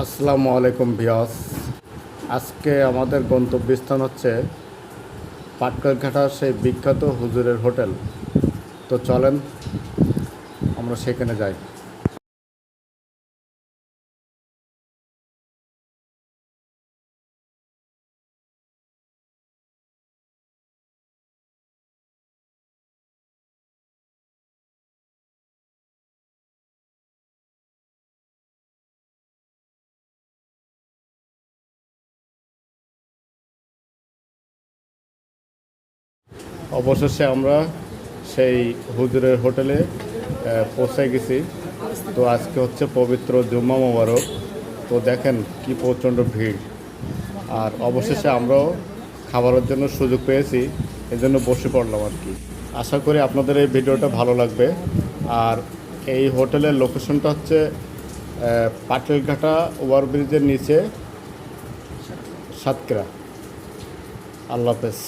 আসসালামু আলাইকুম ভিউয়ার্স। আজকে আমাদের গন্তব্যস্থান হচ্ছে পাটকেলঘাটার সেই বিখ্যাত হুজুরের হোটেল। তো চলেন আমরা সেখানে যাই। অবশেষে আমরা সেই হুজুরের হোটেলে পৌঁছে গেছি। তো আজকে হচ্ছে পবিত্র জুম্মা মোবারক। তো দেখেন কি প্রচণ্ড ভিড়। আর অবশেষে আমরাও খাবারের জন্য সুযোগ পেয়েছি, এজন্য বসে পড়লাম আর কি। আশা করি আপনাদের এই ভিডিওটা ভালো লাগবে। আর এই হোটেলের লোকেশনটা হচ্ছে পাটেলঘাটা ওভারব্রিজের নিচে, সাতক্ষীরা। আল্লাহ হাফেজ।